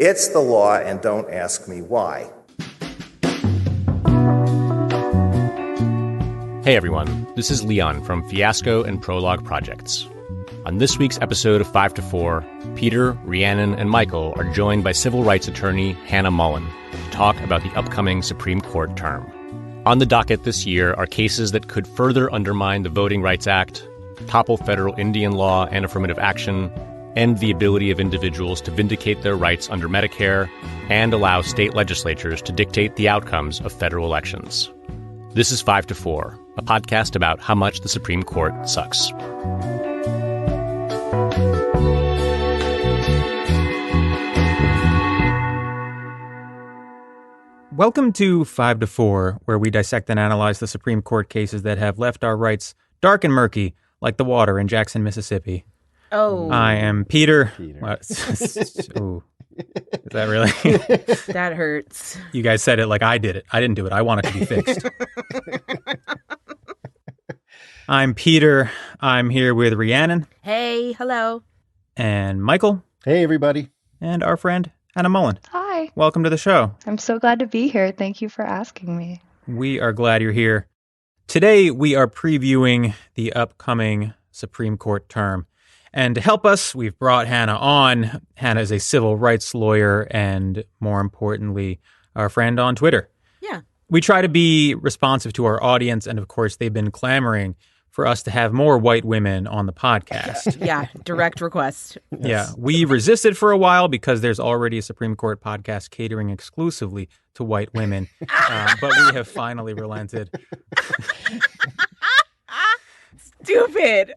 It's the law, and don't ask me why. Hey everyone, this is Leon from Fiasco and Prologue Projects. On this week's episode of 5 to 4, Peter, Rhiannon, and Michael are joined by civil rights attorney Hannah Mullen to talk about the upcoming Supreme Court term. On the docket this year are cases that could further undermine the Voting Rights Act, topple federal Indian law and affirmative action, end the ability of individuals to vindicate their rights under Medicare, and allow state legislatures to dictate the outcomes of federal elections. This is 5 to 4, a podcast about how much the Supreme Court sucks. Welcome to 5 to 4, where we dissect and analyze the Supreme Court cases that have left our rights dark and murky, like the water in Jackson, Mississippi. Oh. I am Peter. Ooh. Is that really? That hurts. You guys said it like I did it. I didn't do it. I want it to be fixed. I'm Peter. I'm here with Rhiannon. Hey, hello. And Michael. Hey, everybody. And our friend, Hannah Mullen. Hi. Welcome to the show. I'm so glad to be here. Thank you for asking me. We are glad you're here. Today, we are previewing the upcoming Supreme Court term. And to help us, we've brought Hannah on. Hannah is a civil rights lawyer and, more importantly, our friend on Twitter. Yeah. We try to be responsive to our audience, and of course, they've been clamoring for us to have more white women on the podcast. Yeah, direct request. Yes. Yeah, we resisted for a while because there's already a Supreme Court podcast catering exclusively to white women, but we have finally relented. Stupid.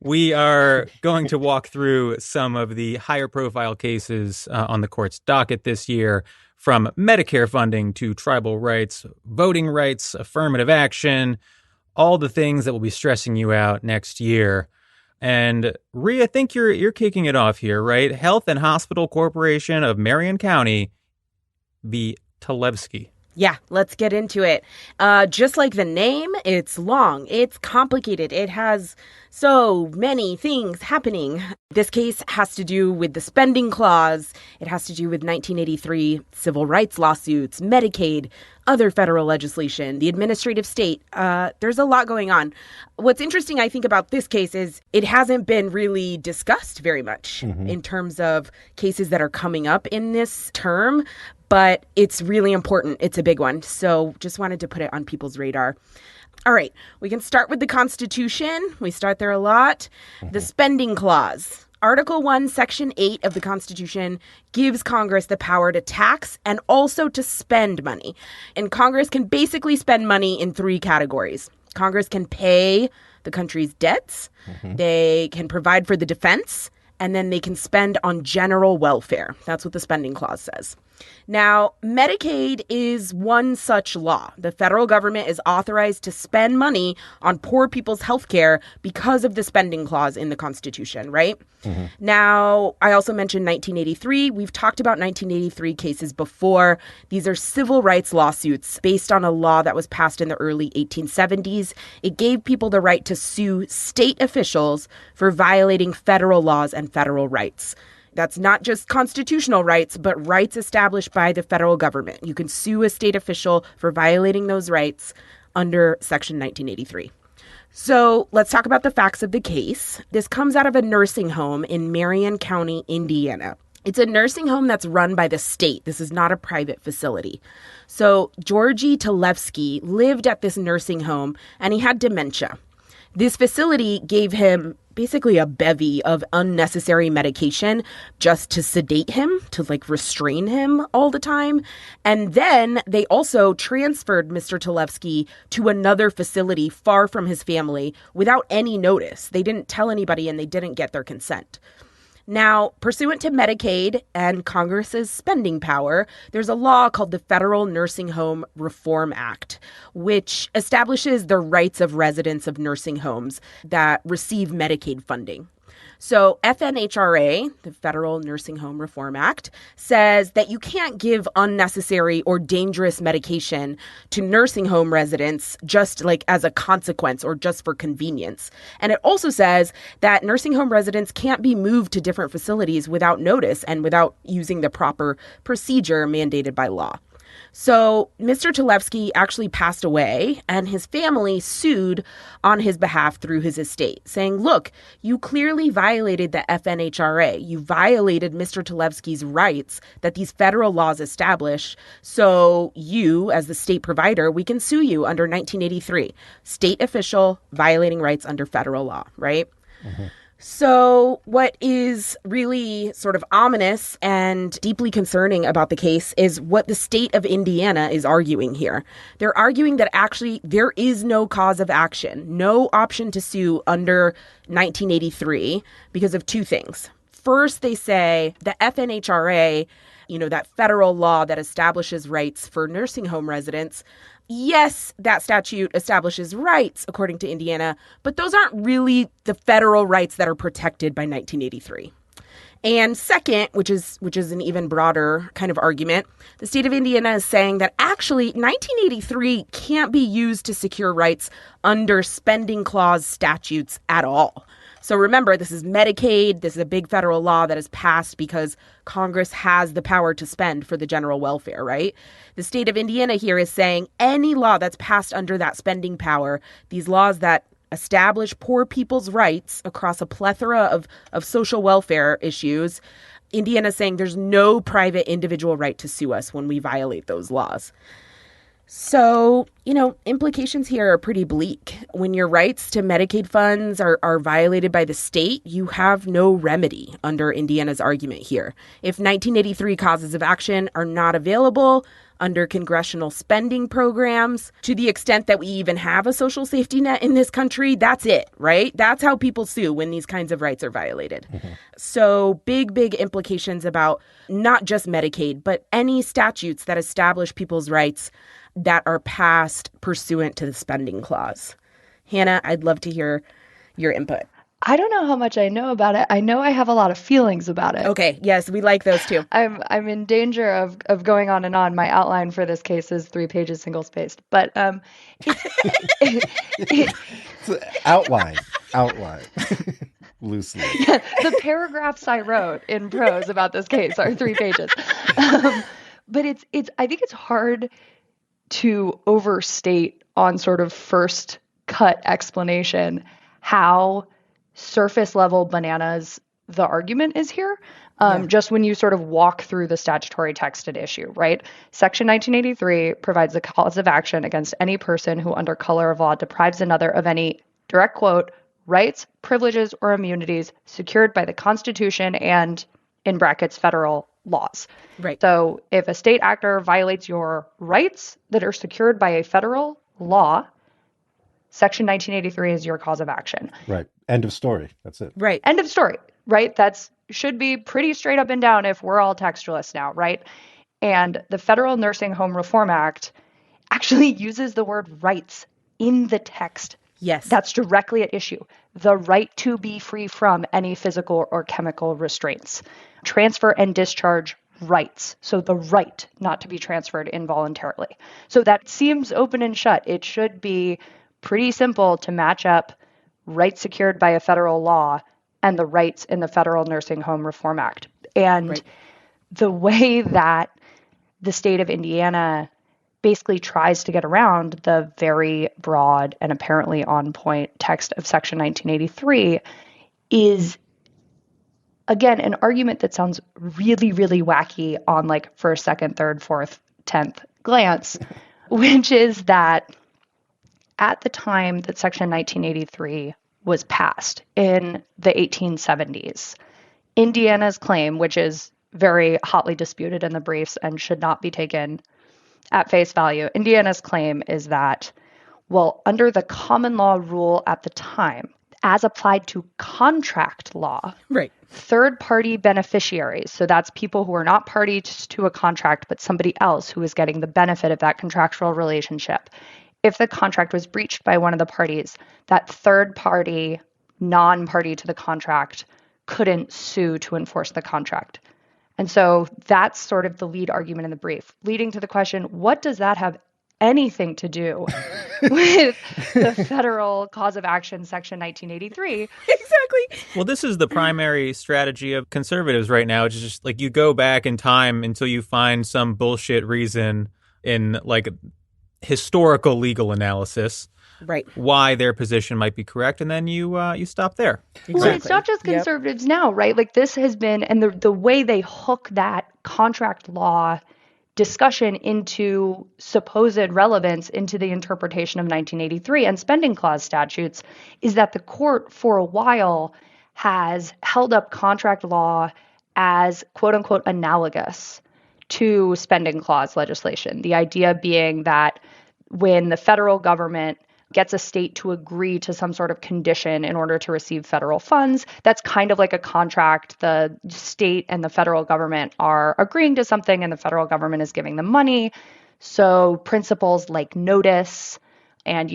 We are going to walk through some of the higher profile cases on the court's docket this year, from Medicare funding to tribal rights, voting rights, affirmative action, all the things that will be stressing you out next year. And Rhea, I think you're kicking it off here, right? Health and Hospital Corporation of Marion County v. Talevski. Yeah, let's get into it. Just like the name, it's long, it's complicated, it has so many things happening. This case has to do with the spending clause, it has to do with 1983 civil rights lawsuits, Medicaid, other federal legislation, the administrative state. There's a lot going on. What's interesting, I think, about this case is it hasn't been really discussed very much in terms of cases that are coming up in this term. But it's really important. It's a big one. So just wanted to put it on people's radar. All right, we can start with the Constitution. We start there a lot. The spending clause. Article 1, Section 8 of the Constitution gives Congress the power to tax and also to spend money. And Congress can basically spend money in three categories. Congress can pay the country's debts. They can provide for the defense. And then they can spend on general welfare. That's what the spending clause says. Now, Medicaid is one such law. The federal government is authorized to spend money on poor people's health care because of the spending clause in the Constitution, right? Now, I also mentioned 1983. We've talked about 1983 cases before. These are civil rights lawsuits based on a law that was passed in the early 1870s. It gave people the right to sue state officials for violating federal laws and federal rights. That's not just constitutional rights, but rights established by the federal government. You can sue a state official for violating those rights under Section 1983. So let's talk about the facts of the case. This comes out of a nursing home in Marion County, Indiana. It's a nursing home that's run by the state. This is not a private facility. So Georgie Talevski lived at this nursing home, and he had dementia. This facility gave him basically a bevy of unnecessary medication just to sedate him, to restrain him all the time. And then they also transferred Mr. Talevski to another facility far from his family without any notice. They didn't tell anybody and they didn't get their consent. Now, pursuant to Medicaid and Congress's spending power, there's a law called the Federal Nursing Home Reform Act, which establishes the rights of residents of nursing homes that receive Medicaid funding. So FNHRA, the Federal Nursing Home Reform Act, says that you can't give unnecessary or dangerous medication to nursing home residents just like as a consequence or just for convenience. And it also says that nursing home residents can't be moved to different facilities without notice and without using the proper procedure mandated by law. So Mr. Talevsky actually passed away, and his family sued on his behalf through his estate, saying, look, you clearly violated the FNHRA. You violated Mr. Talevsky's rights that these federal laws establish. So you, as the state provider, we can sue you under 1983. State official violating rights under federal law, right? Mm-hmm. So what is really sort of ominous and deeply concerning about the case is what the state of Indiana is arguing here. They're arguing that actually there is no cause of action, no option to sue under 1983 because of two things. First, they say the FNHRA, that federal law that establishes rights for nursing home residents, yes, that statute establishes rights according to Indiana, but those aren't really the federal rights that are protected by 1983. And second, which is an even broader kind of argument, the state of Indiana is saying that actually 1983 can't be used to secure rights under spending clause statutes at all. So remember, this is Medicaid. This is a big federal law that is passed because Congress has the power to spend for the general welfare, right? The state of Indiana here is saying any law that's passed under that spending power, these laws that establish poor people's rights across a plethora of social welfare issues, Indiana's saying there's no private individual right to sue us when we violate those laws. So, implications here are pretty bleak. When your rights to Medicaid funds are violated by the state, you have no remedy under Indiana's argument here. If 1983 causes of action are not available under congressional spending programs, to the extent that we even have a social safety net in this country, that's it, right? That's how people sue when these kinds of rights are violated. Mm-hmm. So big implications about not just Medicaid, but any statutes that establish people's rights that are passed pursuant to the spending clause. Hannah, I'd love to hear your input. I don't know how much I know about it. I know I have a lot of feelings about it. Okay, yes, we like those too. I'm in danger of going on and on. My outline for this case is 3 pages single-spaced, but outline loosely. Yeah, the paragraphs I wrote in prose about this case are 3 pages, but it's. I think it's hard to overstate on sort of first cut explanation how surface level bananas the argument is here. Just when you sort of walk through the statutory text at issue, right? Section 1983 provides a cause of action against any person who under color of law deprives another of any, direct quote, rights, privileges, or immunities secured by the Constitution and, in brackets, federal laws. Right. So if a state actor violates your rights that are secured by a federal law, Section 1983 is your cause of action. Right. End of story. That's it. Right. End of story. Right. That's should be pretty straight up and down if we're all textualists now. Right. And the Federal Nursing Home Reform Act actually uses the word rights in the text. Yes. That's directly at issue. The right to be free from any physical or chemical restraints. Transfer and discharge rights. So the right not to be transferred involuntarily. So that seems open and shut. It should be pretty simple to match up rights secured by a federal law and the rights in the Federal Nursing Home Reform Act. And the way that the state of Indiana basically tries to get around the very broad and apparently on point text of Section 1983 is, again, an argument that sounds really, really wacky on like first, second, third, fourth, 10th glance, which is that at the time that Section 1983 was passed in the 1870s, Indiana's claim, which is very hotly disputed in the briefs and should not be taken at face value, Indiana's claim is that, well, under the common law rule at the time, as applied to contract law, right, third-party beneficiaries, so that's people who are not parties to a contract, but somebody else who is getting the benefit of that contractual relationship. If the contract was breached by one of the parties, that third party, non-party to the contract, couldn't sue to enforce the contract. And so that's sort of the lead argument in the brief, leading to the question, what does that have anything to do with the federal cause of action, Section 1983? Exactly. Well, this is the primary strategy of conservatives right now. It's just like you go back in time until you find some bullshit reason in like historical legal analysis, Right. why their position might be correct, and then you stop there. Well, it's not just conservatives now, right? Like this has been, and the way they hook that contract law discussion into supposed relevance into the interpretation of 1983 and spending clause statutes is that the court for a while has held up contract law as quote unquote analogous to spending clause legislation. The idea being that when the federal government gets a state to agree to some sort of condition in order to receive federal funds, that's kind of like a contract. The state and the federal government are agreeing to something and the federal government is giving them money. So principles like notice and,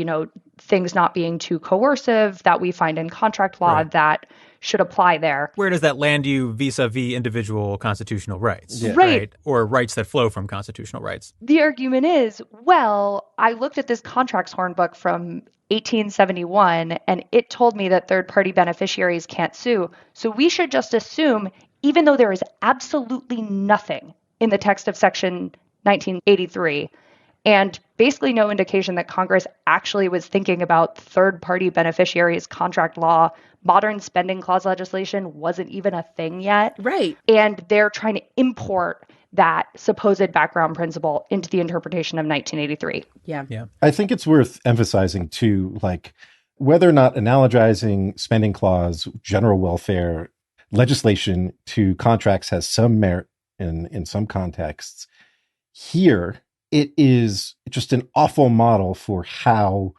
things not being too coercive that we find in contract law that should apply there. Where does that land you vis-a-vis individual constitutional rights? Yeah. Right. Or rights that flow from constitutional rights? The argument is, well, I looked at this contracts hornbook from 1871 and it told me that third-party beneficiaries can't sue. So we should just assume, even though there is absolutely nothing in the text of Section 1983 and basically no indication that Congress actually was thinking about third-party beneficiaries, contract law, modern spending clause legislation wasn't even a thing yet. Right. And they're trying to import that supposed background principle into the interpretation of 1983. Yeah. I think it's worth emphasizing too, like whether or not analogizing spending clause, general welfare legislation to contracts has some merit in some contexts. Here, it is just an awful model for how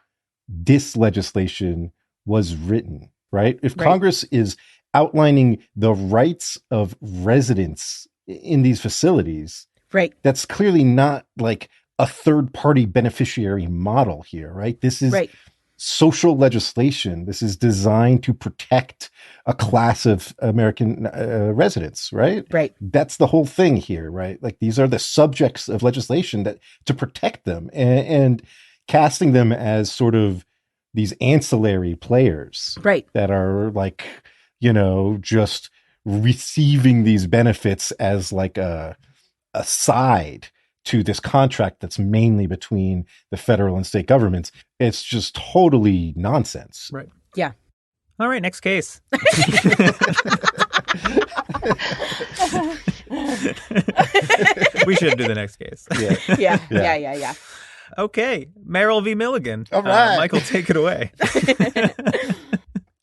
this legislation was written, right? If Congress is outlining the rights of residents in these facilities, Right. that's clearly not like a third-party beneficiary model here, right? This is social legislation. This is designed to protect a class of American residents, right? Right. That's the whole thing here, right? Like these are the subjects of legislation that to protect them and casting them as sort of these ancillary players, Right. that are like, just receiving these benefits as like a side to this contract that's mainly between the federal and state governments. It's just totally nonsense. Right. Yeah. All right, next case. We should do the next case. Yeah. Okay, Merrill v. Milligan. All right. Michael, take it away.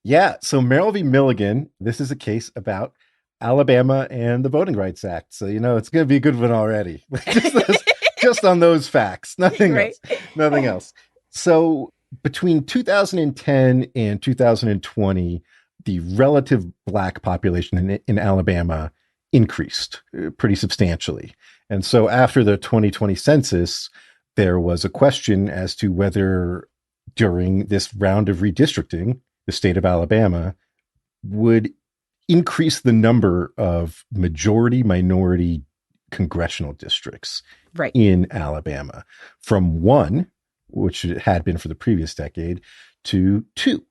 Yeah. So Merrill v. Milligan, this is a case about Alabama and the Voting Rights Act. So, it's going to be a good one already. just on those facts, nothing else. Nothing else. So between 2010 and 2020, the relative Black population in Alabama increased pretty substantially. And so after the 2020 census, there was a question as to whether during this round of redistricting, the state of Alabama would increase the number of majority minority congressional districts in Alabama from 1, which it had been for the previous decade, to 2,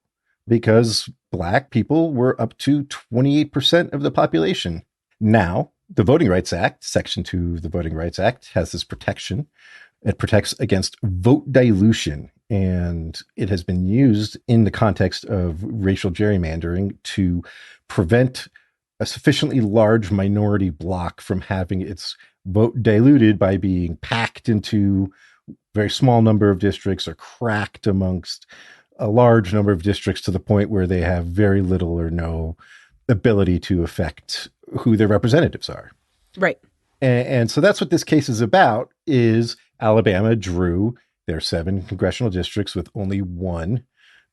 because Black people were up to 28% of the population. Now, the Voting Rights Act, Section 2 of the Voting Rights Act, has this protection. It protects against vote dilution, and it has been used in the context of racial gerrymandering to prevent a sufficiently large minority bloc from having its vote diluted by being packed into a very small number of districts or cracked amongst a large number of districts to the point where they have very little or no ability to affect who their representatives are. Right. And so that's what this case is about, is Alabama drew their 7 congressional districts with only 1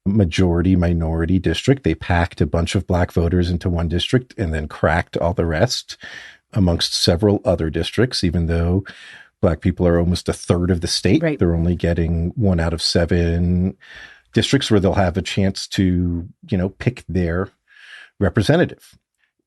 majority minority district. They packed a bunch of Black voters into one district and then cracked all the rest amongst several other districts, even though Black people are almost a third of the state. Right. They're only getting 1 out of 7 districts where they'll have a chance to, pick their representative.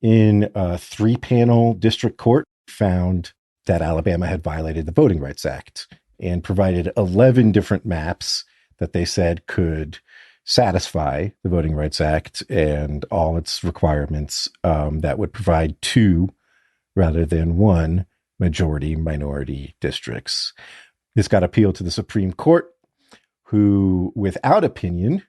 in a 3-panel district court found that Alabama had violated the Voting Rights Act and provided 11 different maps that they said could satisfy the Voting Rights Act and all its requirements, that would provide 2 rather than 1 majority-minority districts. This got appealed to the Supreme Court, who, without opinion,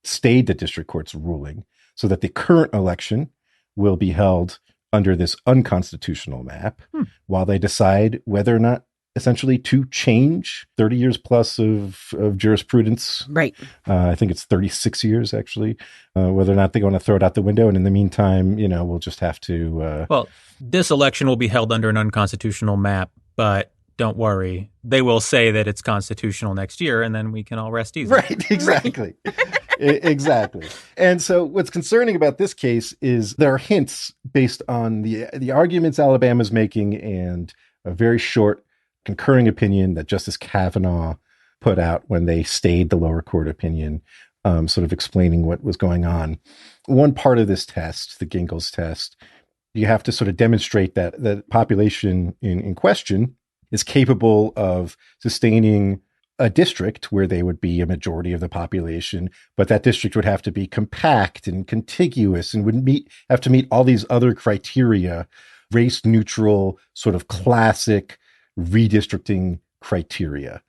stayed the district court's ruling so that the current election will be held under this unconstitutional map while they decide whether or not essentially to change 30 years plus of jurisprudence. Right. I think it's 36 years, actually, whether or not they're going to throw it out the window. And in the meantime, we'll just have to... Well, this election will be held under an unconstitutional map, but don't worry. They will say that it's constitutional next year, and then we can all rest easy. Right, exactly. Exactly. And so what's concerning about this case is there are hints based on the arguments Alabama's making and a very short concurring opinion that Justice Kavanaugh put out when they stayed the lower court opinion, sort of explaining what was going on. One part of this test, the Gingell's test, you have to sort of demonstrate that the population in question is capable of sustaining a district where they would be a majority of the population, but that district would have to be compact and contiguous and would have to meet all these other criteria, race neutral, sort of classic redistricting criteria.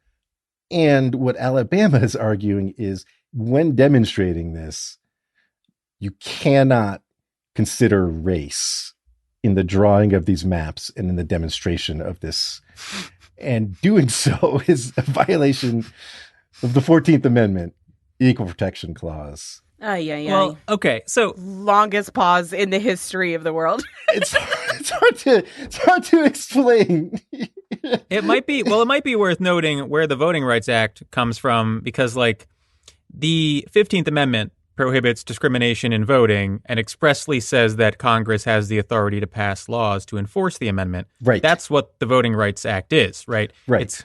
And what Alabama is arguing is when demonstrating this, you cannot consider race in the drawing of these maps and in the demonstration of this. And doing so is a violation of the 14th Amendment, Equal Protection Clause. Well, okay, so longest pause in the history of the world. It's hard to explain. It might be worth noting where the Voting Rights Act comes from, because the 15th Amendment prohibits discrimination in voting and expressly says that Congress has the authority to pass laws to enforce the amendment. Right. That's what the Voting Rights Act is, right? Right.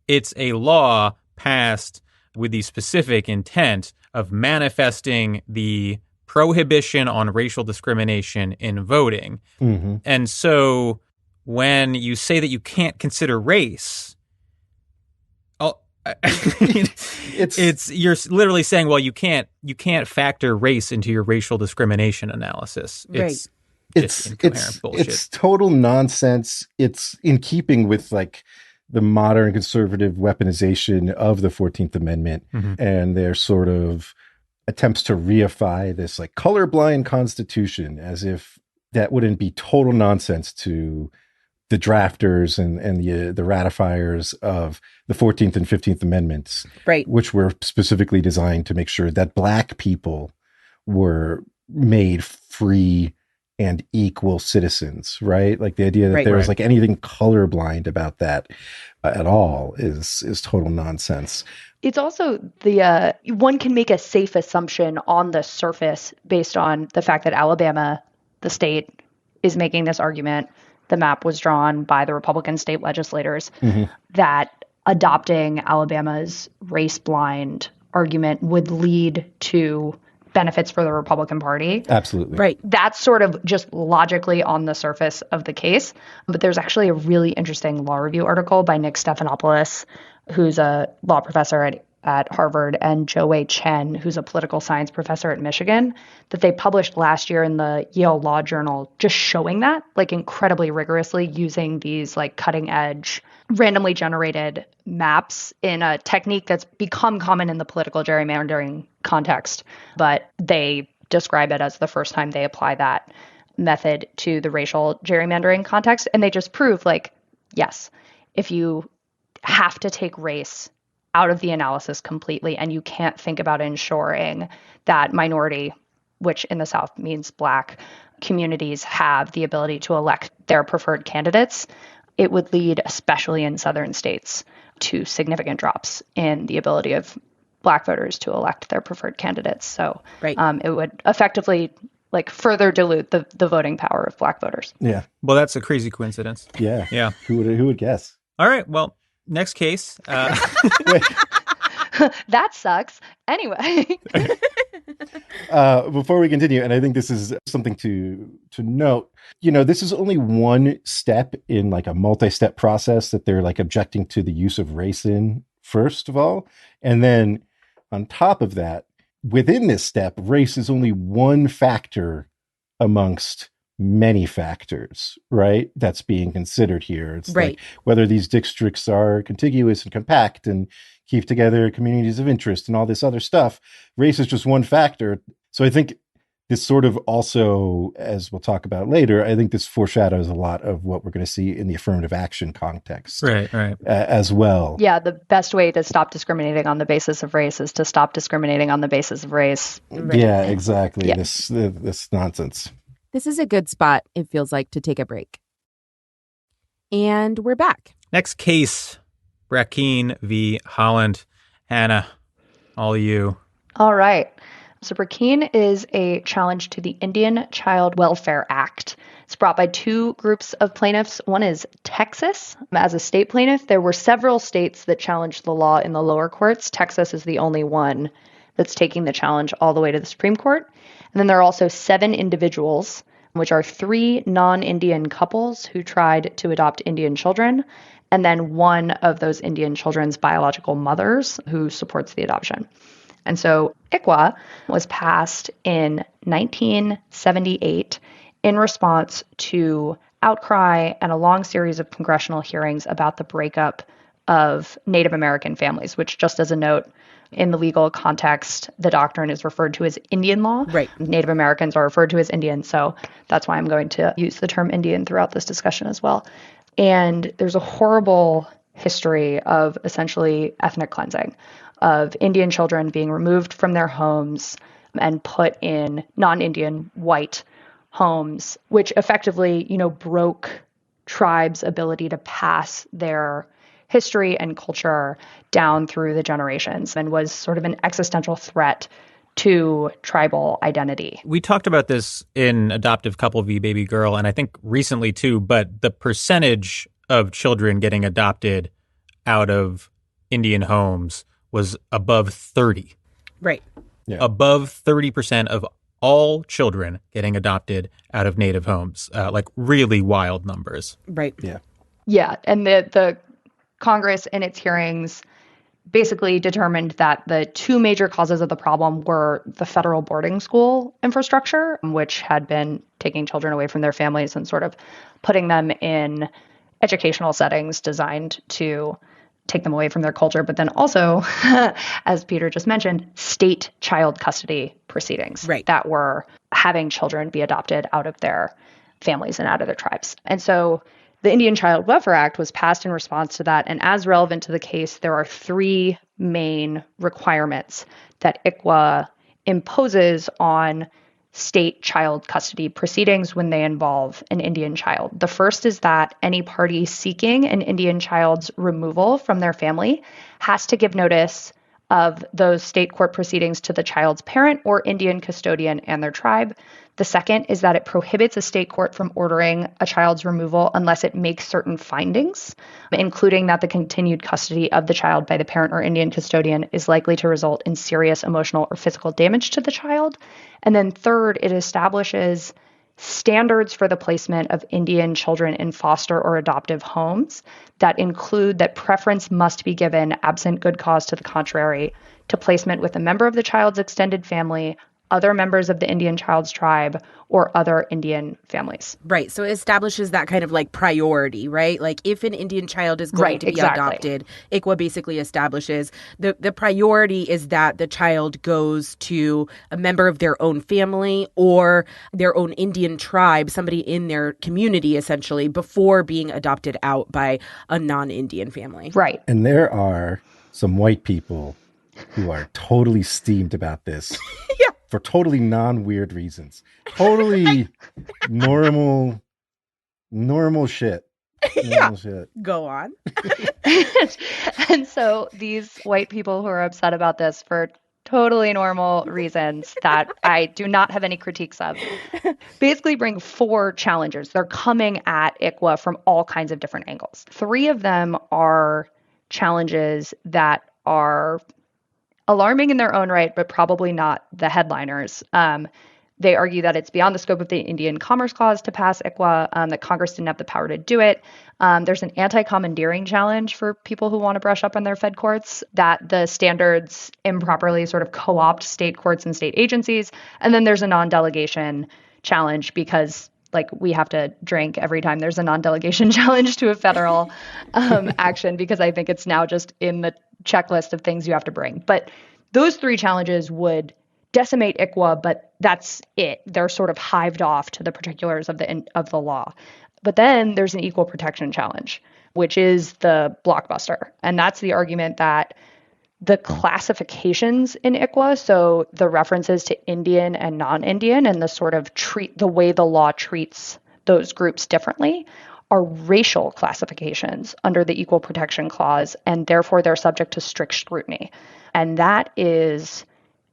It's a law passed with the specific intent of manifesting the prohibition on racial discrimination in voting. Mm-hmm. And so when you say that you can't consider race, you're literally saying, well, you can't factor race into your racial discrimination analysis. It's incoherent bullshit. It's total nonsense. It's in keeping with the modern conservative weaponization of the 14th Amendment and their sort of attempts to reify this colorblind constitution, as if that wouldn't be total nonsense to the drafters and the ratifiers of the 14th and 15th Amendments, right, which were specifically designed to make sure that Black people were made free and equal citizens, right? The idea that there was anything colorblind about that at all is total nonsense. It's also one can make a safe assumption on the surface based on the fact that Alabama, the state, is making this argument. The map was drawn by the Republican state legislators, that adopting Alabama's race-blind argument would lead to benefits for the Republican Party. Absolutely. Right. That's sort of just logically on the surface of the case. But there's actually a really interesting law review article by Nick Stephanopoulos, who's a law professor at Harvard, and Joe Chen, who's a political science professor at Michigan, that they published last year in the Yale Law Journal, just showing that, incredibly rigorously, using these cutting edge, randomly generated maps in a technique that's become common in the political gerrymandering context. But they describe it as the first time they apply that method to the racial gerrymandering context. And they just prove, yes, if you have to take race out of the analysis completely, and you can't think about ensuring that minority, which in the South means Black communities, have the ability to elect their preferred candidates, it would lead, especially in southern states, to significant drops in the ability of Black voters to elect their preferred candidates. So it would effectively further dilute the voting power of Black voters. Yeah. Well, that's a crazy coincidence. Yeah. Yeah. Who would guess? All right. Well, next case. That sucks. Anyway. Before we continue, and I think this is something to note, this is only one step in like a multi-step process that they're like objecting to the use of race in, first of all. And then on top of that, within this step, race is only one factor amongst many factors, right? That's being considered here. It's right. like whether these districts are contiguous and compact and keep together communities of interest and all this other stuff. Race is just one factor. So I think this sort of also, as we'll talk about later, I think this foreshadows a lot of what we're going to see in the affirmative action context. Right. As well. Yeah, the best way to stop discriminating on the basis of race is to stop discriminating on the basis of race. Right. Yeah, exactly. Yeah. This nonsense. This is a good spot, it feels like, to take a break. And we're back. Next case, Brackeen v. Holland. Hannah, all you. All right. So Brackeen is a challenge to the Indian Child Welfare Act. It's brought by two groups of plaintiffs. One is Texas. As a state plaintiff, there were several states that challenged the law in the lower courts. Texas is the only one that's taking the challenge all the way to the Supreme Court. And then there are also 7 individuals, which are 3 non-Indian couples who tried to adopt Indian children, and then one of those Indian children's biological mothers who supports the adoption. And so ICWA was passed in 1978 in response to outcry and a long series of congressional hearings about the breakup of Native American families, which, just as a note, in the legal context, the doctrine is referred to as Indian law. Right. Native Americans are referred to as Indian, so that's why I'm going to use the term Indian throughout this discussion as well. And there's a horrible history of essentially ethnic cleansing, of Indian children being removed from their homes and put in non-Indian white homes, which effectively, broke tribes' ability to pass their history and culture down through the generations and was sort of an existential threat to tribal identity. We talked about this in Adoptive Couple v. Baby Girl, and I think recently too, but the percentage of children getting adopted out of Indian homes was above 30. Right. Yeah. Above 30% of all children getting adopted out of Native homes, like really wild numbers. Right. Yeah. Yeah, and the Congress in its hearings basically determined that the 2 major causes of the problem were the federal boarding school infrastructure, which had been taking children away from their families and sort of putting them in educational settings designed to take them away from their culture, but then also, as Peter just mentioned, state child custody proceedings that were having children be adopted out of their families and out of their tribes. And so the Indian Child Welfare Act was passed in response to that. And as relevant to the case, there are 3 main requirements that ICWA imposes on state child custody proceedings when they involve an Indian child. The first is that any party seeking an Indian child's removal from their family has to give notice of those state court proceedings to the child's parent or Indian custodian and their tribe. The second is that it prohibits a state court from ordering a child's removal unless it makes certain findings, including that the continued custody of the child by the parent or Indian custodian is likely to result in serious emotional or physical damage to the child. And then third, it establishes standards for the placement of Indian children in foster or adoptive homes that include that preference must be given, absent good cause to the contrary, to placement with a member of the child's extended family, other members of the Indian child's tribe, or other Indian families. Right. So it establishes that kind of like priority, right? Like if an Indian child is going to be adopted, ICWA basically establishes the priority is that the child goes to a member of their own family or their own Indian tribe, somebody in their community, essentially, before being adopted out by a non-Indian family. Right. And there are some white people who are totally steamed about this. Yeah. For totally non-weird reasons. Totally normal shit. Yeah. Go on. And so these white people who are upset about this for totally normal reasons that I do not have any critiques of basically bring 4 challenges. They're coming at ICWA from all kinds of different angles. 3 of them are challenges that are alarming in their own right, but probably not the headliners. They argue that it's beyond the scope of the Indian Commerce Clause to pass ICWA, that Congress didn't have the power to do it. There's an anti-commandeering challenge for people who want to brush up on their Fed courts, that the standards improperly sort of co-opt state courts and state agencies. And then there's a non-delegation challenge because we have to drink every time there's a non-delegation challenge to a federal action, because I think it's now just in the checklist of things you have to bring. But those three challenges would decimate ICWA, but that's it. They're sort of hived off to the particulars of the law. But then there's an equal protection challenge, which is the blockbuster. And that's the argument that the classifications in ICWA, so the references to Indian and non-Indian and the sort of the way the law treats those groups differently, are racial classifications under the Equal Protection Clause, and therefore they're subject to strict scrutiny. And that is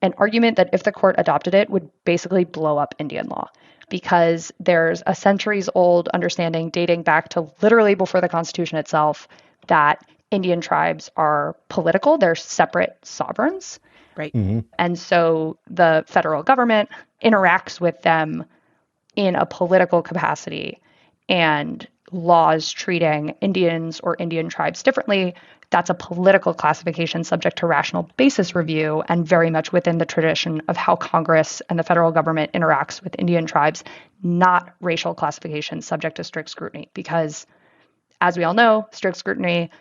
an argument that if the court adopted it would basically blow up Indian law, because there's a centuries-old understanding dating back to literally before the Constitution itself that Indian tribes are political. They're separate sovereigns. Right. Mm-hmm. And so the federal government interacts with them in a political capacity, and laws treating Indians or Indian tribes differently, that's a political classification subject to rational basis review and very much within the tradition of how Congress and the federal government interacts with Indian tribes, not racial classification subject to strict scrutiny. Because, as we all know, strict scrutiny,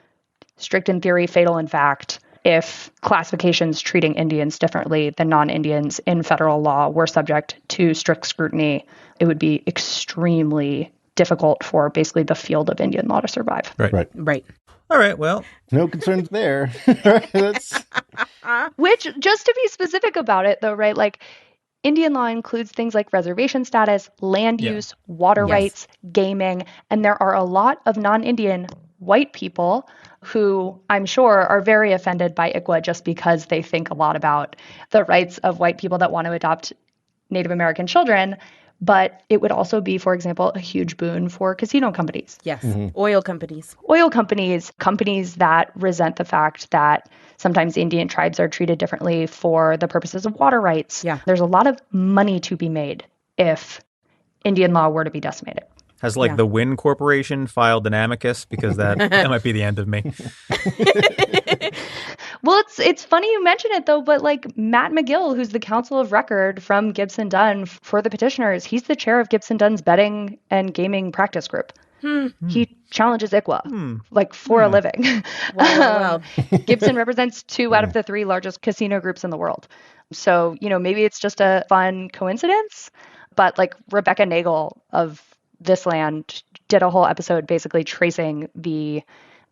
strict in theory, fatal in fact. If classifications treating Indians differently than non-Indians in federal law were subject to strict scrutiny, it would be extremely difficult for basically the field of Indian law to survive. Right. All right, well. No concerns there. Which, just to be specific about it, though, right, Indian law includes things like reservation status, land use, water rights, gaming, and there are a lot of non-Indian white people who I'm sure are very offended by ICWA just because they think a lot about the rights of white people that want to adopt Native American children. But it would also be, for example, a huge boon for casino companies. Yes. Mm-hmm. Oil companies. Companies that resent the fact that sometimes Indian tribes are treated differently for the purposes of water rights. Yeah. There's a lot of money to be made if Indian law were to be decimated. Has the Wynn Corporation filed an amicus? Because that might be the end of me. Well, it's funny you mention it, though, but Matt McGill, who's the counsel of record from Gibson Dunn for the petitioners, he's the chair of Gibson Dunn's betting and gaming practice group. He challenges ICWA, for a living. Wow. Gibson represents 2 out of the 3 largest casino groups in the world. So, maybe it's just a fun coincidence, but Rebecca Nagel of This Land did a whole episode basically tracing the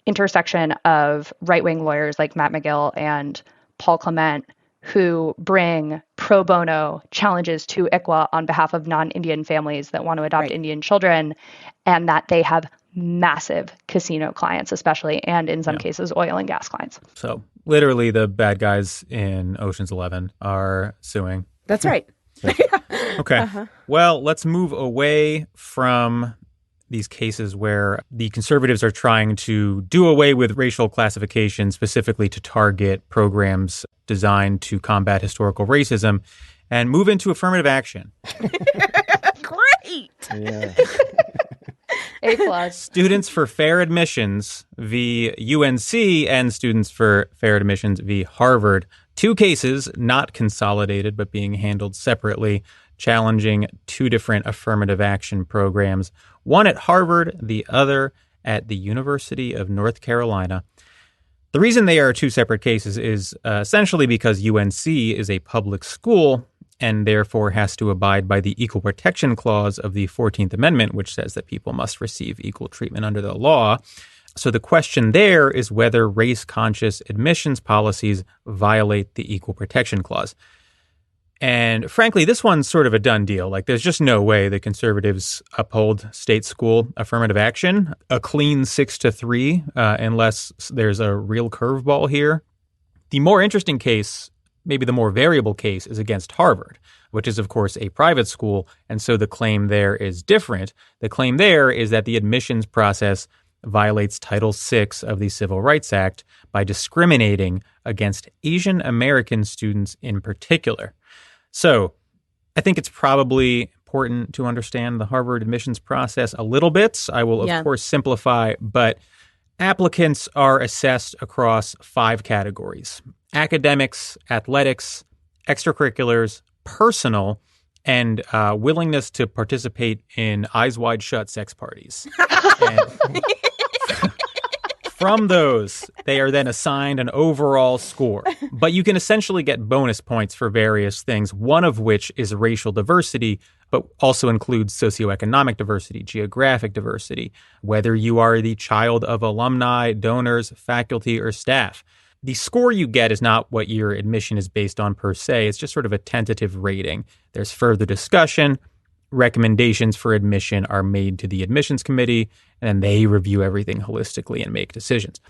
intersection of right-wing lawyers like Matt McGill and Paul Clement, who bring pro bono challenges to ICWA on behalf of non-Indian families that want to adopt Indian children, and that they have massive casino clients, especially, and in some cases, oil and gas clients. So literally the bad guys in Ocean's 11 are suing. That's right. Okay. Well, let's move away from these cases where the conservatives are trying to do away with racial classification, specifically to target programs designed to combat historical racism, and move into affirmative action. Great. Yeah. A+. Students for Fair Admissions v. UNC and Students for Fair Admissions v. Harvard. 2 cases, not consolidated, but being handled separately, challenging 2 different affirmative action programs, one at Harvard, the other at the University of North Carolina. The reason they are 2 separate cases is essentially because UNC is a public school and therefore has to abide by the Equal Protection Clause of the 14th Amendment, which says that people must receive equal treatment under the law. So the question there is whether race-conscious admissions policies violate the Equal Protection Clause. And frankly, this one's sort of a done deal. There's just no way the conservatives uphold state school affirmative action, a clean 6-3, unless there's a real curveball here. The more interesting case, maybe the more variable case, is against Harvard, which is, of course, a private school. And so the claim there is different. The claim there is that the admissions process violates Title VI of the Civil Rights Act by discriminating against Asian American students in particular. So I think it's probably important to understand the Harvard admissions process a little bit. I will, of course, simplify, but applicants are assessed across 5 categories: academics, athletics, extracurriculars, personal, and willingness to participate in eyes wide shut sex parties. And from those, they are then assigned an overall score. But you can essentially get bonus points for various things, one of which is racial diversity, but also includes socioeconomic diversity, geographic diversity, whether you are the child of alumni, donors, faculty, or staff. The score you get is not what your admission is based on per se. It's just sort of a tentative rating. There's further discussion. Recommendations for admission are made to the admissions committee, and then they review everything holistically and make decisions.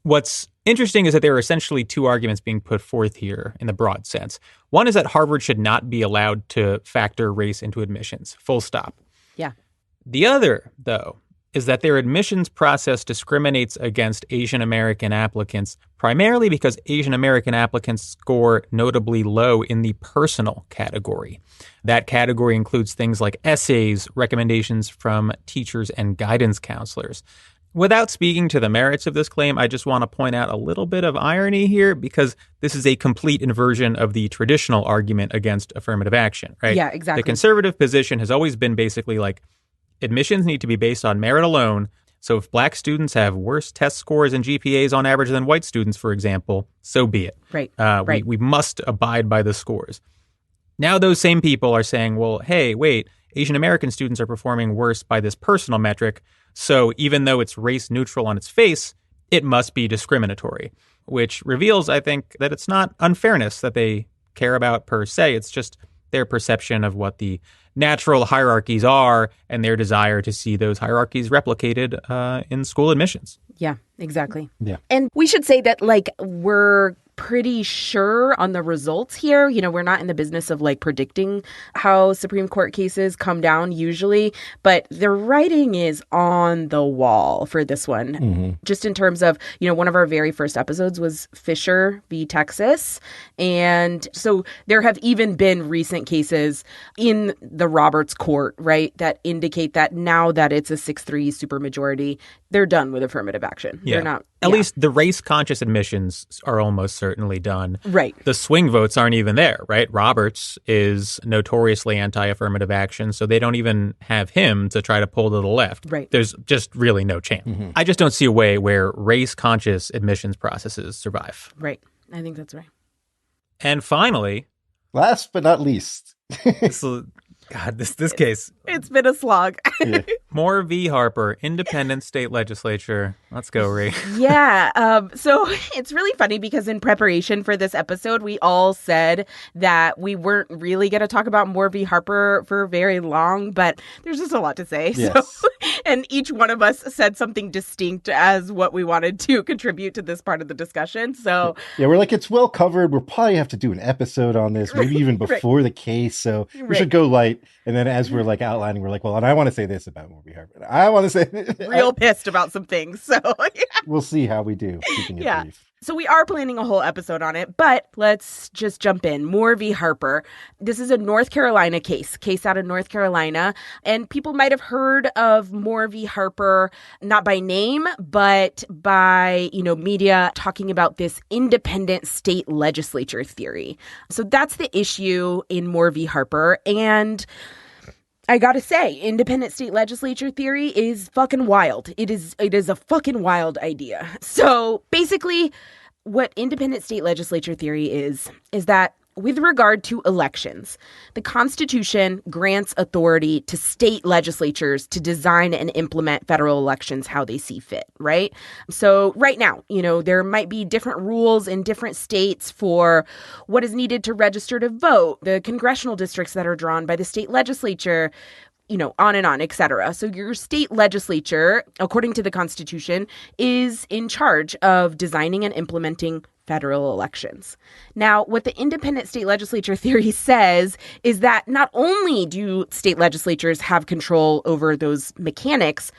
What's interesting is that there are essentially 2 arguments being put forth here in the broad sense. One is that Harvard should not be allowed to factor race into admissions, full stop. Yeah. The other, though, is that their admissions process discriminates against Asian American applicants primarily because Asian American applicants score notably low in the personal category. That category includes things like essays, recommendations from teachers and guidance counselors. Without speaking to the merits of this claim, I just want to point out a little bit of irony here because this is a complete inversion of the traditional argument against affirmative action, right? Yeah, exactly. The conservative position has always been basically like, admissions need to be based on merit alone. So if black students have worse test scores and GPAs on average than white students, for example, so be it. Right. We must abide by the scores. Now those same people are saying, well, hey, wait, Asian American students are performing worse by this personal metric. So even though it's race neutral on its face, it must be discriminatory, which reveals, I think, that it's not unfairness that they care about per se. It's just their perception of what the natural hierarchies are and their desire to see those hierarchies replicated in school admissions. Yeah, exactly. Yeah. And we should say that, we're pretty sure on the results here. We're not in the business of predicting how Supreme Court cases come down usually, but the writing is on the wall for this one. Mm-hmm. Just in terms of, one of our very first episodes was Fisher v. Texas. And so there have even been recent cases in the Roberts court, right, that indicate that now that it's a 6-3 supermajority, they're done with affirmative action. Yeah. They're not. At least the race-conscious admissions are almost certainly done. Right. The swing votes aren't even there, right? Roberts is notoriously anti-affirmative action, so they don't even have him to try to pull to the left. Right. There's just really no chance. Mm-hmm. I just don't see a way where race-conscious admissions processes survive. Right. I think that's right. And finally... last but not least... this case. It's been a slog. Yeah. Moore v. Harper, independent state legislature. Let's go, Ree. Yeah. So it's really funny because in preparation for this episode, we all said that we weren't really going to talk about Moore v. Harper for very long, but there's just a lot to say. Yes. So, and each one of us said something distinct as what we wanted to contribute to this part of the discussion. So yeah, we're like, it's well covered. We'll probably have to do an episode on this, maybe even before the case. So we should go light. And then as we're outlining, we're like, well, and I want to say this about Moore v. Harper. I want to say real pissed about some things. So we'll see how we do. Keeping it brief. So we are planning a whole episode on it, but let's just jump in. Moore v. Harper. This is a North Carolina case out of North Carolina. And people might have heard of Moore v. Harper, not by name, but by, media talking about this independent state legislature theory. So that's the issue in Moore v. Harper. And I gotta say, independent state legislature theory is fucking wild. It is a fucking wild idea. So basically, what independent state legislature theory is that with regard to elections, the Constitution grants authority to state legislatures to design and implement federal elections how they see fit, right? So right now, there might be different rules in different states for what is needed to register to vote, the congressional districts that are drawn by the state legislature, on and on, et cetera. So your state legislature, according to the Constitution, is in charge of designing and implementing federal elections. Now, what the independent state legislature theory says is that not only do state legislatures have control over those mechanics,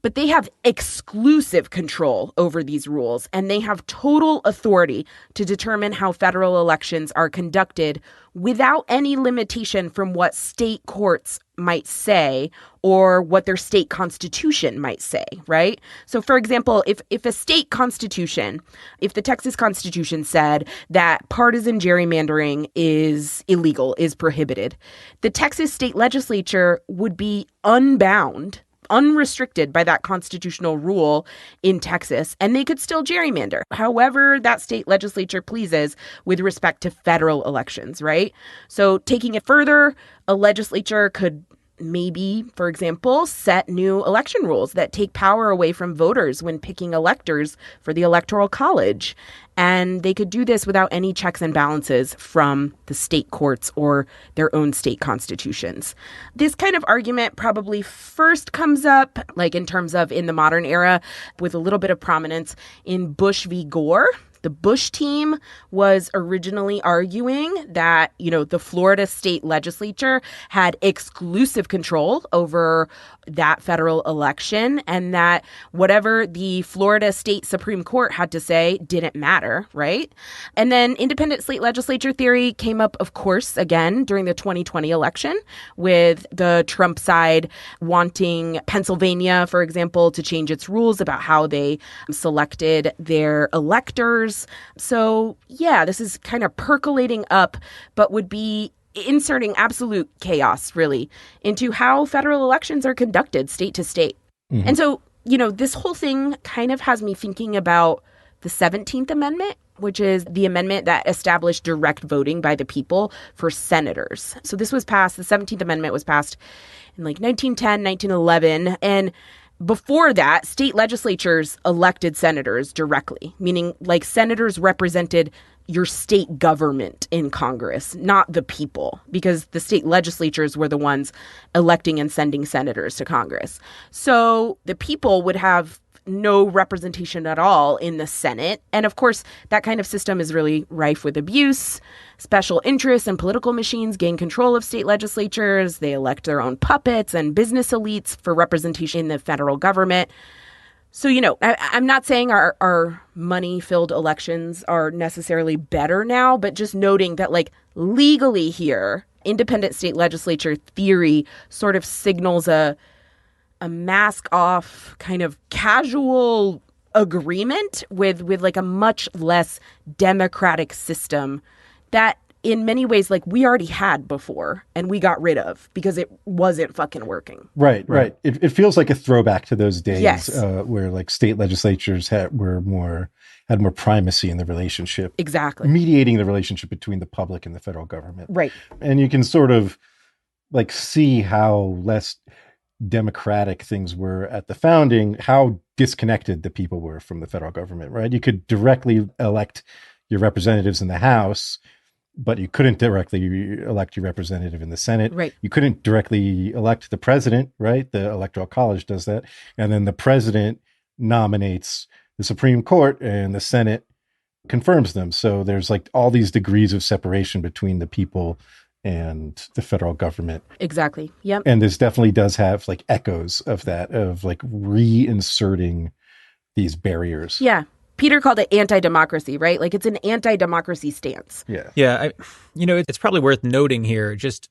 But they have exclusive control over these rules, and they have total authority to determine how federal elections are conducted without any limitation from what state courts might say or what their state constitution might say, right? So, for example, if a state constitution, if the Texas Constitution said that partisan gerrymandering is illegal, is prohibited, the Texas state legislature would be unrestricted by that constitutional rule in Texas, and they could still gerrymander however that state legislature pleases with respect to federal elections, right? So taking it further, a legislature could maybe, for example, set new election rules that take power away from voters when picking electors for the Electoral College. And they could do this without any checks and balances from the state courts or their own state constitutions. This kind of argument probably first comes up, like in terms of in the modern era, with a little bit of prominence in Bush v. Gore. The Bush team was originally arguing that, the Florida state legislature had exclusive control over that federal election and that whatever the Florida state Supreme Court had to say didn't matter, right? And then independent state legislature theory came up, of course, again during the 2020 election with the Trump side wanting Pennsylvania, for example, to change its rules about how they selected their electors. So, yeah, this is kind of percolating up, but would be inserting absolute chaos, really, into how federal elections are conducted state to state. Mm-hmm. And so, this whole thing kind of has me thinking about the 17th Amendment, which is the amendment that established direct voting by the people for senators. So this was passed, the 17th Amendment was passed in 1910, 1911, and before that, state legislatures elected senators directly, meaning senators represented your state government in Congress, not the people, because the state legislatures were the ones electing and sending senators to Congress. So the people would have no representation at all in the Senate. And of course, that kind of system is really rife with abuse. Special interests and political machines gain control of state legislatures. They elect their own puppets and business elites for representation in the federal government. So, I'm not saying our money-filled elections are necessarily better now, but just noting that, legally here, independent state legislature theory sort of signals a mask-off kind of casual agreement with a much less democratic system that in many ways, we already had before and we got rid of because it wasn't fucking working. Right. It feels like a throwback to those days. Yes. Where state legislatures had more primacy in the relationship. Exactly. Mediating the relationship between the public and the federal government. Right. And you can sort of see how less democratic things were at the founding, how disconnected the people were from the federal government, right? You could directly elect your representatives in the House, but you couldn't directly elect your representative in the Senate. Right. You couldn't directly elect the president, right? The Electoral College does that. And then the president nominates the Supreme Court and the Senate confirms them. So there's all these degrees of separation between the people and the federal government. Exactly. Yep. And this definitely does have echoes of that, of reinserting these barriers. Yeah. Peter called it anti-democracy, right? It's an anti-democracy stance. Yeah. Yeah. It's probably worth noting here, just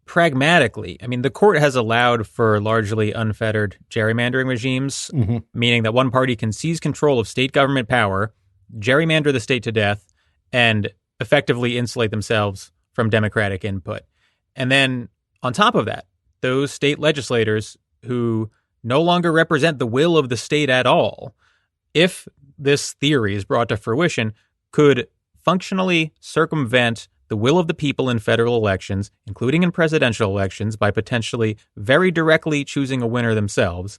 pragmatically. I mean, the court has allowed for largely unfettered gerrymandering regimes, mm-hmm. meaning that one party can seize control of state government power, gerrymander the state to death, and effectively insulate themselves from democratic input. And then on top of that, those state legislators who no longer represent the will of the state at all, if this theory is brought to fruition, could functionally circumvent the will of the people in federal elections, including in presidential elections, by potentially very directly choosing a winner themselves.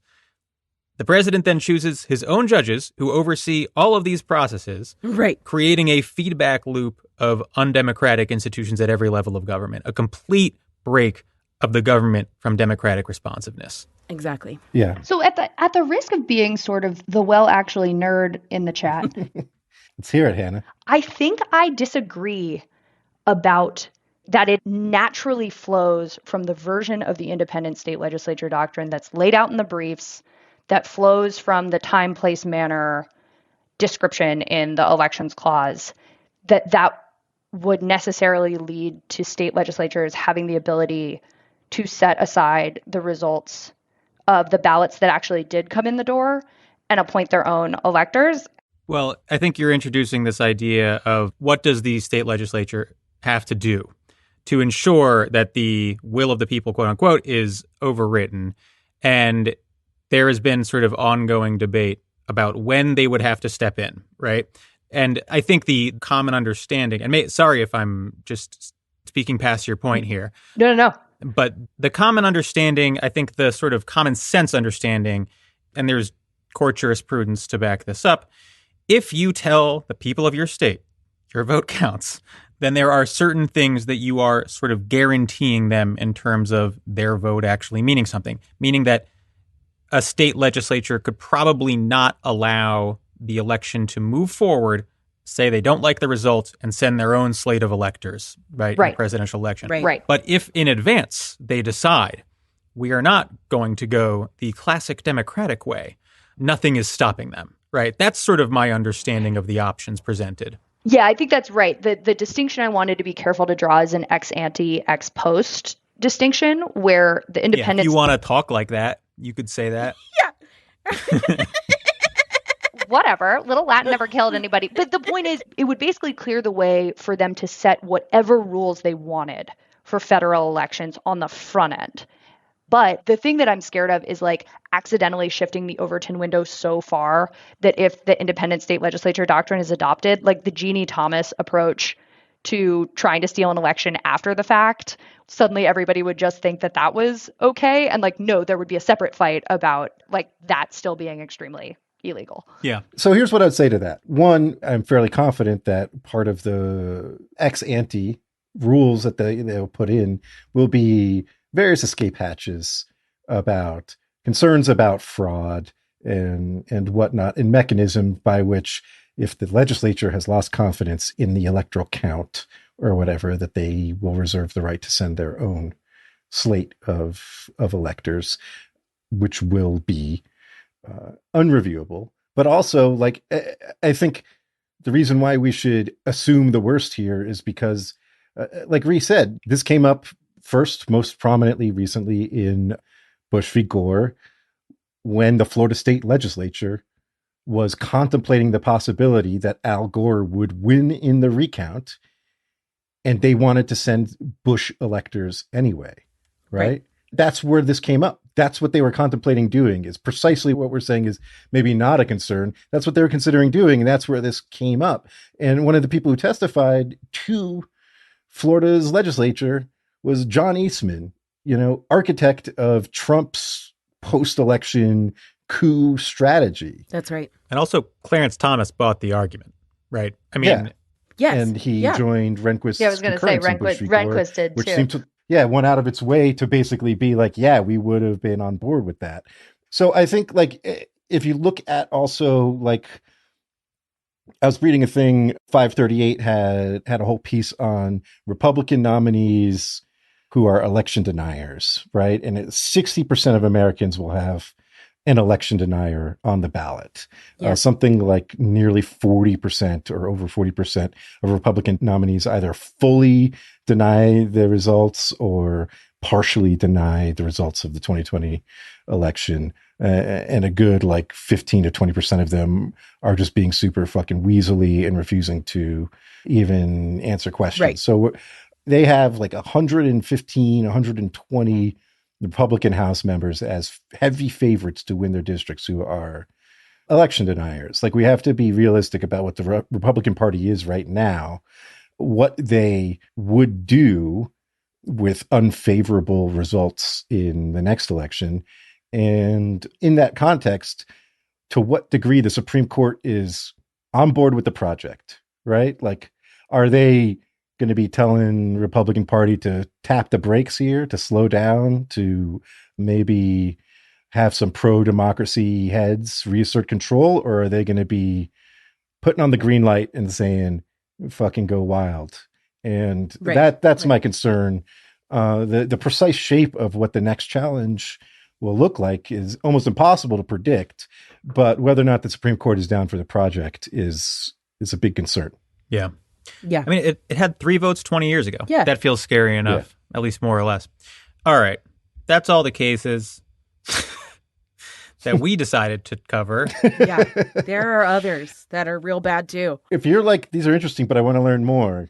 The president then chooses his own judges who oversee all of these processes, right, creating a feedback loop of undemocratic institutions at every level of government, a complete break of the government from democratic responsiveness. Exactly. Yeah. So at the risk of being sort of the actually nerd in the chat, let's hear it, Hannah. I think I disagree about that it naturally flows from the version of the independent state legislature doctrine that's laid out in the briefs, that flows from the time, place, manner description in the elections clause, that would necessarily lead to state legislatures having the ability to set aside the results of the ballots that actually did come in the door and appoint their own electors. Well, I think you're introducing this idea of what does the state legislature have to do to ensure that the will of the people, quote unquote, is overwritten. And there has been sort of ongoing debate about when they would have to step in, right? And I think the common understanding, and sorry if I'm just speaking past your point here. No. But the common understanding, I think the sort of common sense understanding, and there's court jurisprudence to back this up, if you tell the people of your state your vote counts, then there are certain things that you are sort of guaranteeing them in terms of their vote actually meaning something, meaning that a state legislature could probably not allow the election to move forward, say they don't like the results, and send their own slate of electors, right. In the presidential election. Right. But if in advance they decide we are not going to go the classic Democratic way, nothing is stopping them, right? That's sort of my understanding of the options presented. Yeah, I think that's right. The distinction I wanted to be careful to draw is an ex ante, ex post distinction where the independents... Yeah, if you want to talk like that, you could say that. Yeah. Whatever. Little Latin never killed anybody. But the point is, it would basically clear the way for them to set whatever rules they wanted for federal elections on the front end. But the thing that I'm scared of is like accidentally shifting the Overton window so far that if the independent state legislature doctrine is adopted, like the Jeannie Thomas approach to trying to steal an election after the fact, suddenly everybody would just think that that was okay. And like, no, there would be a separate fight about like that still being extremely illegal. Yeah. So here's what I'd say to that. One, I'm fairly confident that part of the ex ante rules that they'll put in will be various escape hatches about concerns about fraud and whatnot, and mechanism by which if the legislature has lost confidence in the electoral count or whatever, that they will reserve the right to send their own slate of electors, which will be unreviewable. But also, like, I think the reason why we should assume the worst here is because, like Ree said, this came up first, most prominently recently in Bush v. Gore, when the Florida state legislature was contemplating the possibility that Al Gore would win in the recount, and they wanted to send Bush electors anyway, right? That's where this came up. That's what they were contemplating doing, is precisely what we're saying is maybe not a concern. That's what they were considering doing, and that's where this came up. And one of the people who testified to Florida's legislature was John Eastman, architect of Trump's post-election coup strategy. That's right. And also Clarence Thomas bought the argument, right? I mean, yes. And he joined Rehnquist's. Yeah, I was going to say Rehnquist did which too. seemed to, went out of its way to basically be like, we would have been on board with that. So I think, like, if you look at also, like, I was reading a thing, 538 had a whole piece on Republican nominees who are election deniers, right? And 60% of Americans will have an election denier on the ballot. Yes. Something like nearly 40% or over 40% of Republican nominees either fully deny the results or partially deny the results of the 2020 election. And a good like 15 to 20% of them are just being super fucking weaselly and refusing to even answer questions. Right. So they have like 115, 120 Republican House members as heavy favorites to win their districts who are election deniers. Like, we have to be realistic about what the Republican Party is right now, what they would do with unfavorable results in the next election. And in that context, to what degree the Supreme Court is on board with the project, right? Like, are they going to be telling Republican Party to tap the brakes here, to slow down, to maybe have some pro-democracy heads reassert control? Or are they going to be putting on the green light and saying, fucking go wild? And that's my concern. The precise shape of what the next challenge will look like is almost impossible to predict. But whether or not the Supreme Court is down for the project is a big concern. Yeah. Yeah. I mean, it had 3 votes 20 years ago. Yeah. That feels scary enough, at least more or less. All right. That's all the cases that we decided to cover. Yeah. There are others that are real bad too. If you're like, these are interesting, but I want to learn more,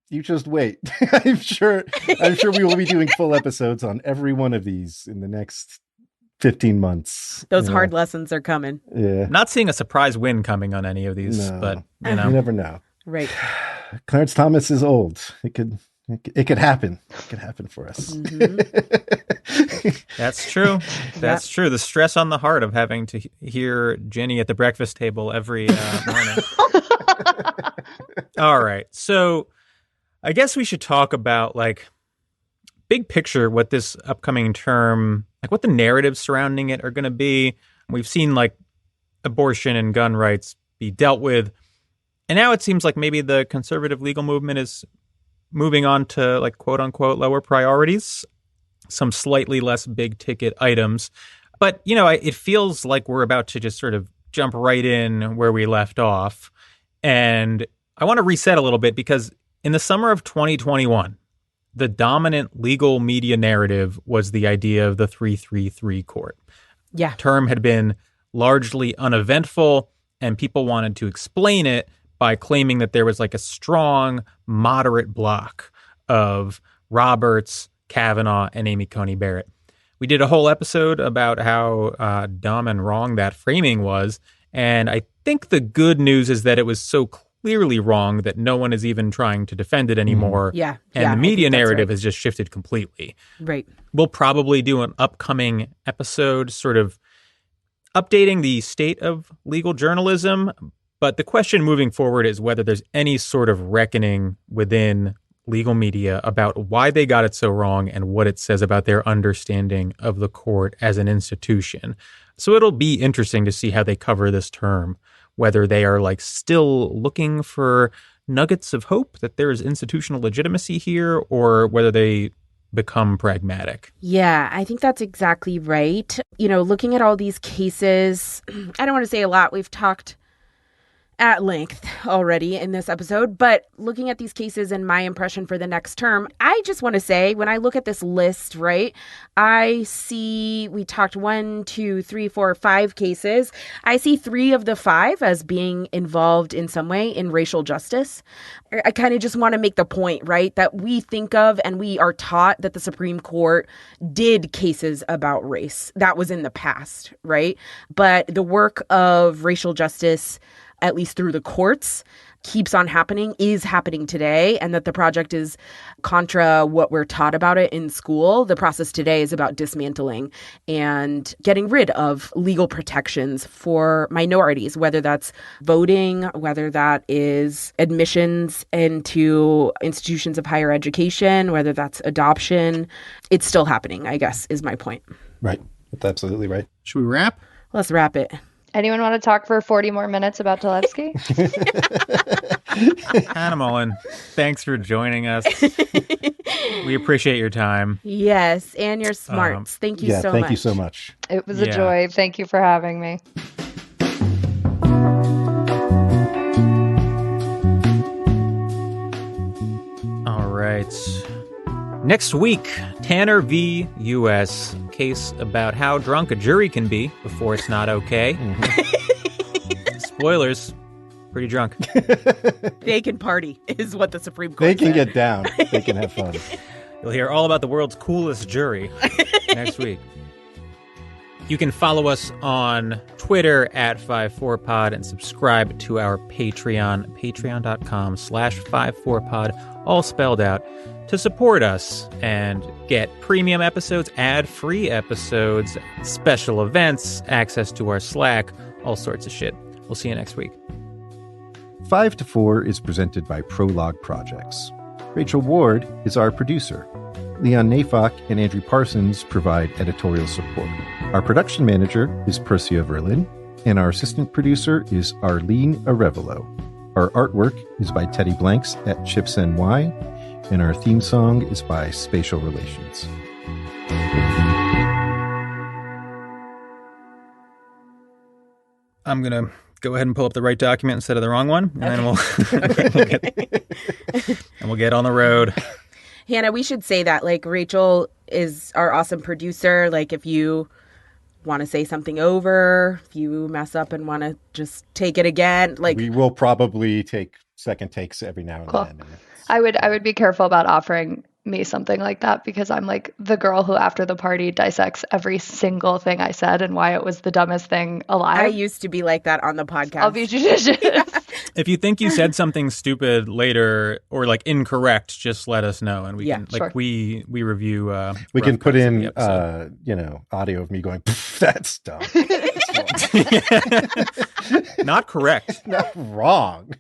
you just wait. I'm sure we will be doing full episodes on every one of these in the next 15 months. Those hard lessons are coming. Yeah. Not seeing a surprise win coming on any of these, No. but You never know. Right. Clarence Thomas is old. It could happen. It could happen for us. Mm-hmm. That's true. That's true. The stress on the heart of having to hear Jenny at the breakfast table every morning. All right. So I guess we should talk about, like, big picture, what this upcoming term, like what the narratives surrounding it are going to be. We've seen, like, abortion and gun rights be dealt with. And now it seems like maybe the conservative legal movement is moving on to, like, quote unquote, lower priorities, some slightly less big ticket items. But, you know, it feels like we're about to just sort of jump right in where we left off. And I want to reset a little bit because in the summer of 2021, the dominant legal media narrative was the idea of the 333 court. Yeah. Term had been largely uneventful, and people wanted to explain it by claiming that there was like a strong, moderate block of Roberts, Kavanaugh, and Amy Coney Barrett. We did a whole episode about how dumb and wrong that framing was, and I think the good news is that it was so clearly wrong that no one is even trying to defend it anymore. Yeah. And yeah, the media narrative right. has just shifted completely. Right. We'll probably do an upcoming episode sort of updating the state of legal journalism. But the question moving forward is whether there's any sort of reckoning within legal media about why they got it so wrong and what it says about their understanding of the court as an institution. So it'll be interesting to see how they cover this term, whether they are like still looking for nuggets of hope that there is institutional legitimacy here, or whether they become pragmatic. Yeah, I think that's exactly right. You know, looking at all these cases, I don't want to say a lot. We've talked at length already in this episode, but looking at these cases and my impression for the next term, I just want to say when I look at this list, right, I see we talked 1, 2, 3, 4, 5 cases. I see 3 of the 5 as being involved in some way in racial justice. I kind of just want to make the point, right, that we think of and we are taught that the Supreme Court did cases about race. That was in the past, right? But the work of racial justice, at least through the courts, keeps on happening, is happening today, and that the project is contra what we're taught about it in school. The process today is about dismantling and getting rid of legal protections for minorities, whether that's voting, whether that is admissions into institutions of higher education, whether that's adoption. It's still happening, I guess, is my point. Right. That's absolutely right. Should we wrap? Let's wrap it. Anyone want to talk for 40 more minutes about Talevsky? Hannah Mullen, thanks for joining us. We appreciate your time. Yes, and your smarts. Thank you so much. Thank you so much. It was a joy. Thank you for having me. All right. Next week, Tanner v. U.S. Case about how drunk a jury can be before it's not okay. Mm-hmm. Spoilers. Pretty drunk. They can party is what the Supreme Court They can said. get down. They can have fun. You'll hear all about the world's coolest jury next week. You can follow us on Twitter at 54pod and subscribe to our Patreon, patreon.com/54pod, all spelled out, to support us and get premium episodes, ad-free episodes, special events, access to our Slack, all sorts of shit. We'll see you next week. 5 to 4 is presented by Prologue Projects. Rachel Ward is our producer. Leon Nafok and Andrew Parsons provide editorial support. Our production manager is Persia Verlin, and our assistant producer is Arlene Arevalo. Our artwork is by Teddy Blanks at Chips NY, and our theme song is by Spatial Relations. I'm going to go ahead and pull up the right document instead of the wrong one, and then we'll get on the road. Hannah, we should say that, like, Rachel is our awesome producer. Like, if you want to say something over, if you mess up and want to just take it again, like, we will probably take second takes every now and then. I would be careful about offering me something like that, because I'm like the girl who after the party dissects every single thing I said and why it was the dumbest thing alive. I used to be like that on the podcast. I'll be judicious. If you think you said something stupid later or like incorrect, just let us know, and we can like we review. We can put in audio of me going, "That's dumb." Not correct. Not wrong.